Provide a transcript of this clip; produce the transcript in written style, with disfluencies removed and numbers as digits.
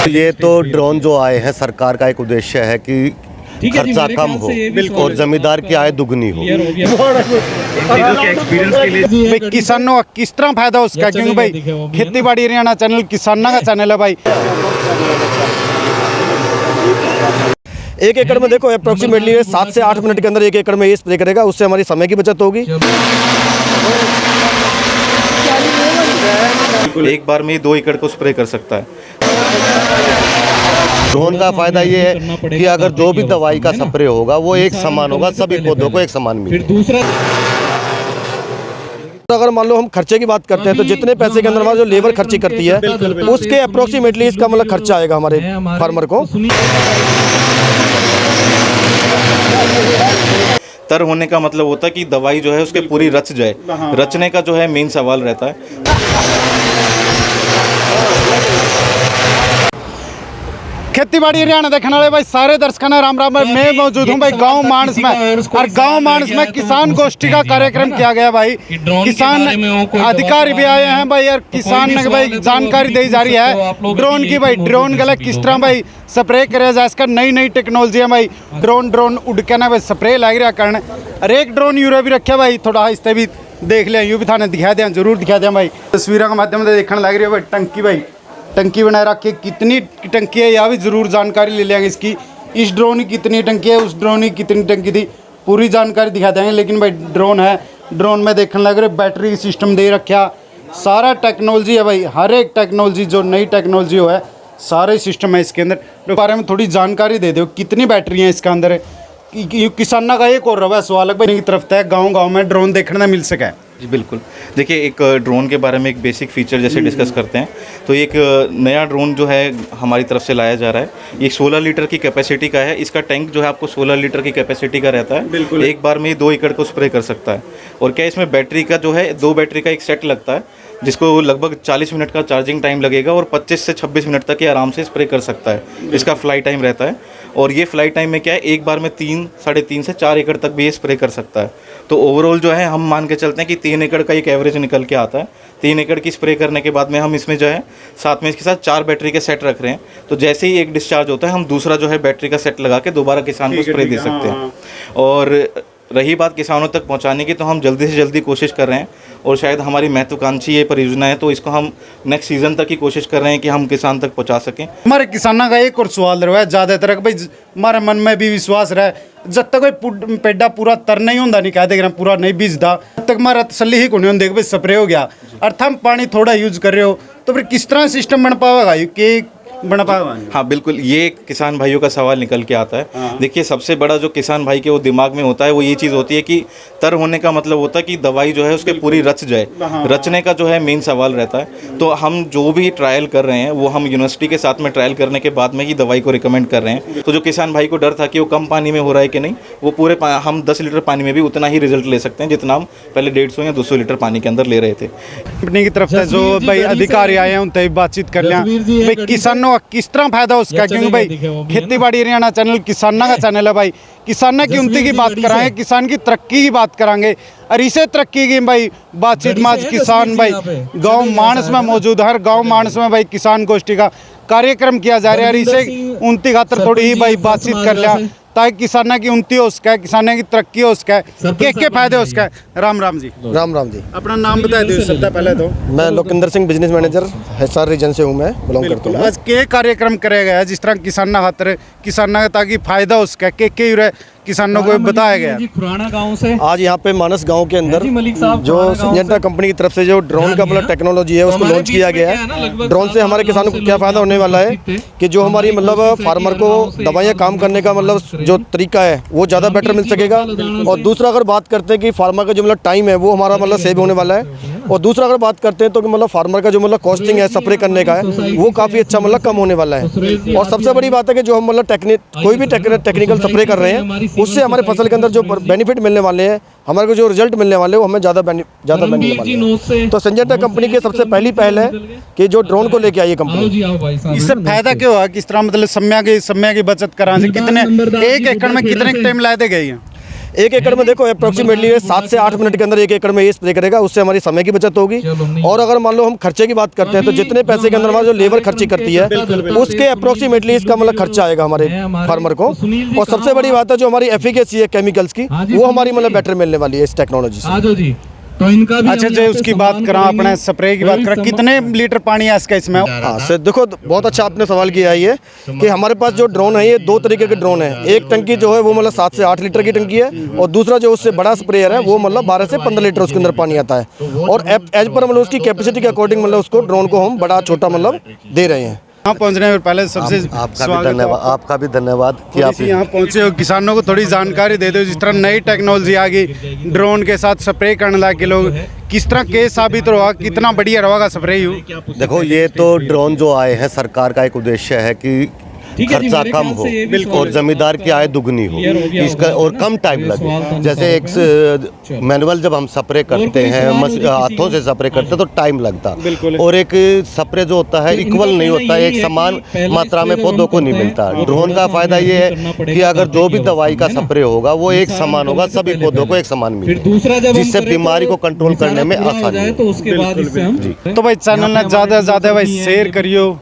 ये तो ड्रोन जो आए हैं, सरकार का एक उद्देश्य है कि खर्चा कम हो और जमींदार की आय दुगनी हो। भाई किसानों का किस तरह फायदा उसका, क्योंकि भाई खेती बाड़ी हरियाणा चैनल किसानों का चैनल है भाई। 1 एकड़ में देखो अप्रोक्सीमेटली 7 से 8 मिनट के अंदर 1 एकड़ में ये स्प्रे करेगा, उससे हमारी समय की बचत होगी। एक बार में 2 एकड़ को स्प्रे कर सकता है। ड्रोन का फायदा ये है कि अगर जो भी दवाई का स्प्रे होगा वो एक समान होगा, सभी पौधों को एक समान मिलेगा। तो अगर मान लो हम खर्चे की बात करते हैं तो जितने पैसे के अंदर हमारा जो लेबर खर्ची करती है उसके अप्रोक्सीमेटली इसका मतलब खर्चा आएगा हमारे फार्मर को। तर होने का मतलब होता है कि दवाई जो है उसके पूरी रच जाए, रचने का जो है मेन सवाल रहता है। खेती बाड़ी हरियाणा देखने वाले भाई सारे दर्शकों ने राम राम। मैं मौजूद हूँ भाई गांव मानस में, और गांव मानस में किसान गोष्ठी का कार्यक्रम किया गया भाई। किसान अधिकारी भी आए हैं भाई, और किसान ने भाई जानकारी दी जा रही है ड्रोन की। भाई ड्रोन गलत किस तरह भाई स्प्रे करे जाए, इसका नई टेक्नोलॉजी है भाई। ड्रोन उड़ के ना भाई स्प्रे लग रहा करने, और एक ड्रोन यूरो भी रखे भाई, थोड़ा इससे भी देख लिया, यूँ भी थाने दिखा दें, जरूर दिखा दें भाई। तस्वीरों के माध्यम से देखने लग रही है भाई टंकी, भाई टंकी बना रखी, कितनी टंकी है यह भी ज़रूर जानकारी ले लेंगे इसकी। इस ड्रोन की कितनी टंकी है, उस ड्रोन की कितनी टंकी थी, पूरी जानकारी दिखा देंगे। लेकिन भाई ड्रोन है, ड्रोन में देखने लग रहे बैटरी सिस्टम दे रखा, सारा टेक्नोलॉजी है भाई। हर एक टेक्नोलॉजी जो नई टेक्नोलॉजी हो है सारे सिस्टम है इसके अंदर। तो बारे में थोड़ी जानकारी दे दो, कितनी बैटरी हैं इसके अंदर। किसानों का एक और रवा सवाल भाई की तरफ है गाँव में ड्रोन देखने में मिल सके। जी बिल्कुल, देखिए एक ड्रोन के बारे में एक बेसिक फीचर जैसे डिस्कस करते हैं तो एक नया ड्रोन जो है हमारी तरफ से लाया जा रहा है। ये 16 लीटर की कैपेसिटी का है। इसका टैंक जो है आपको 16 लीटर की कैपेसिटी का रहता है। एक बार में 2 एकड़ को स्प्रे कर सकता है। और क्या इसमें बैटरी का जो है 2 बैटरी का एक सेट लगता है जिसको लगभग 40 मिनट का चार्जिंग टाइम लगेगा, और 25 से 26 मिनट तक ये आराम से स्प्रे कर सकता है। इसका फ्लाई टाइम रहता है, और ये फ्लाई टाइम में क्या है एक बार में 3, 3.5 से 4 एकड़ तक भी ये स्प्रे कर सकता है। तो ओवरऑल जो है हम मान के चलते हैं कि 3 एकड़ का एक एवरेज निकल के आता है। 3 एकड़ की स्प्रे करने के बाद में हम इसमें जो है साथ में इसके साथ 4 बैटरी के सेट रख रहे हैं। तो जैसे ही एक डिस्चार्ज होता है हम दूसरा जो है बैटरी का सेट लगा के दोबारा किसान को स्प्रे दे सकते हैं। और रही बात किसानों तक पहुंचाने की, तो हम जल्दी से जल्दी कोशिश कर रहे हैं, और शायद हमारी महत्वाकांक्षी ये परियोजना है तो इसको हम नेक्स्ट सीजन तक की कोशिश कर रहे हैं कि हम किसान तक पहुंचा सकें। हमारे किसानों का एक और सवाल रहा है ज़्यादातर भाई, हमारे मन में भी विश्वास रहा है जब तक कोई पेड़ा पूरा तर नहीं होता, नहीं कह देगा पूरा नहीं बीजता, तब तक हमारा तसल्ली ही को नहीं होती भाई स्प्रे हो गया। अर्थ हम पानी थोड़ा यूज कर रहे हो तो फिर किस तरह सिस्टम बन पाएगा कि बना पाएगा? हाँ बिल्कुल, ये किसान भाइयों का सवाल निकल के आता है। देखिए सबसे बड़ा जो किसान भाई के वो दिमाग में होता है वो ये चीज़ होती है कि तर होने का मतलब होता है कि दवाई जो है उसके पूरी रच जाए, रचने का जो है मेन सवाल रहता है। तो हम जो भी ट्रायल कर रहे हैं वो हम यूनिवर्सिटी के साथ में ट्रायल करने के बाद में ही दवाई को रिकमेंड कर रहे हैं। तो जो किसान भाई को डर था कि वो कम पानी में हो रहा है कि नहीं, वो पूरे हम 10 लीटर पानी में भी उतना ही रिजल्ट ले सकते हैं जितना हम पहले 150 या 200 लीटर पानी के अंदर ले रहे थे। कंपनी की तरफ से जो भाई अधिकारी आए हैं उनसे बातचीत कर लिया भाई किसानों का किस तरह फायदा उसका, क्योंकि भाई खेती बाड़ी हरियाणा चैनल किसानों का चैनल है भाई। किसानों की उन्नति की बात कराएंगे, किसान की तरक्की की बात कराएंगे, और इसे तरक्की की भाई बातचीत में आज किसान भाई गांव मानस में मौजूद, हर गांव मानस में भाई किसान गोष्ठी का कार्यक्रम किया जा रहा है। और इसे उन्नति खातर थोड़ी ही भाई बातचीत कर लिया ताकि किसानों की उन्नति हो सके, किसानों की तरक्की हो सके, के फायदे हो सके। राम जी। राम जी। अपना नाम बता दो सबसे पहले तो। मैं Lokendra Singh, business manager Hisar region से हूँ, मैं बिलोंग करता हूँ। आज के कार्यक्रम करेगा गया जिस तरह किसानों खातर किसानों ताकि फायदा हो सके के किसानों को बताया गया खुराना गांव से। आज यहाँ पे मानस गांव के अंदर जो सिंजेंटा कंपनी की तरफ से जो ड्रोन का मतलब टेक्नोलॉजी है उसको लॉन्च किया गया है। ड्रोन से हमारे किसानों को क्या फ़ायदा होने वाला है कि जो हमारी मतलब फार्मर को दवाइयाँ काम करने का मतलब जो तरीका है वो ज़्यादा बेटर मिल सकेगा। और दूसरा अगर बात करते हैं कि फार्मर का जो मतलब टाइम है वो हमारा मतलब सेव होने वाला है। और दूसरा अगर बात करते हैं तो मतलब फार्मर का जो मतलब कॉस्टिंग है स्प्रे करने का है वो काफ़ी अच्छा मतलब कम होने वाला है। और सबसे बड़ी बात है कि जो हम मतलब कोई भी टेक्निकल स्प्रे कर रहे हैं उससे हमारे फसल के अंदर जो बेनिफिट मिलने वाले हैं, हमारे को जो रिजल्ट मिलने वाले हैं वो हमें ज़्यादा मिलने वाले हैं। तो सिंजेंटा कंपनी की सबसे पहली पहल है कि जो ड्रोन को लेके आई है कंपनी। इससे फायदा क्यों है, किस तरह मतलब समय की बचत कराने से कितने एक एकड़ में कितने टाइम ला दे गई है? 1 एकड़ में देखो अप्रोक्सीमेटली 7 से 8 मिनट के अंदर 1 एकड़ में ये स्प्रे करेगा, उससे हमारी समय की बचत होगी। और अगर मान लो हम खर्चे की बात करते हैं तो जितने पैसे के अंदर हमारा जो लेबर खर्ची करती है उसके अप्रोक्सीमेटली इसका मतलब खर्चा आएगा हमारे फार्मर को। और सबसे बड़ी बात है जो हमारी एफिकेसी है केमिकल्स की, वो हमारी मतलब बेटर मिलने वाली है इस टेक्नोलॉजी से। तो इनका भी अच्छा जो उसकी बात करा, अपने स्प्रे की बात करा, कितने लीटर पानी है इसका इसमें? हाँ सर देखो, बहुत अच्छा आपने सवाल किया है ये कि हमारे पास जो ड्रोन है ये 2 तरीके के ड्रोन है। एक टंकी जो है वो मतलब 7 से 8 लीटर की टंकी है, और दूसरा जो उससे बड़ा स्प्रेयर है वो मतलब 12 से 15 लीटर उसके अंदर पानी आता है। और एज पर मतलब उसकी कैपेसिटी के अकॉर्डिंग मतलब उसको ड्रोन को हम बड़ा छोटा मतलब दे रहे हैं। यहाँ पहुँचने में पहले सबसे आपका भी धन्यवाद कि आप यहाँ पहुँचे हो। किसानों को थोड़ी जानकारी दे दो, जिस तरह नई टेक्नोलॉजी आ गई, ड्रोन के साथ स्प्रे करने लगे लोग, किस तरह के साबित रहा, कितना बढ़िया रहा स्प्रे? देखो, ये तो ड्रोन जो आए हैं, सरकार का एक उद्देश्य है कि खर्चा कम हो और जमींदार की आय दुगनी हो, इसका और कम टाइम लगे। जैसे एक मैनुअल जब हम स्प्रे करते हैं, हाथों से स्प्रे करते हैं तो टाइम लगता, और एक स्प्रे जो होता है इक्वल नहीं होता, एक समान मात्रा में पौधों को नहीं मिलता। ड्रोन का फायदा ये है कि अगर जो भी दवाई का स्प्रे होगा वो एक समान होगा, सभी पौधों को एक समान मिलेगा, जिससे बीमारी को कंट्रोल करने में आसानी तो उसके बाद तो भाई चैनल ने ज़्यादा से ज़्यादा भाई शेयर करियो।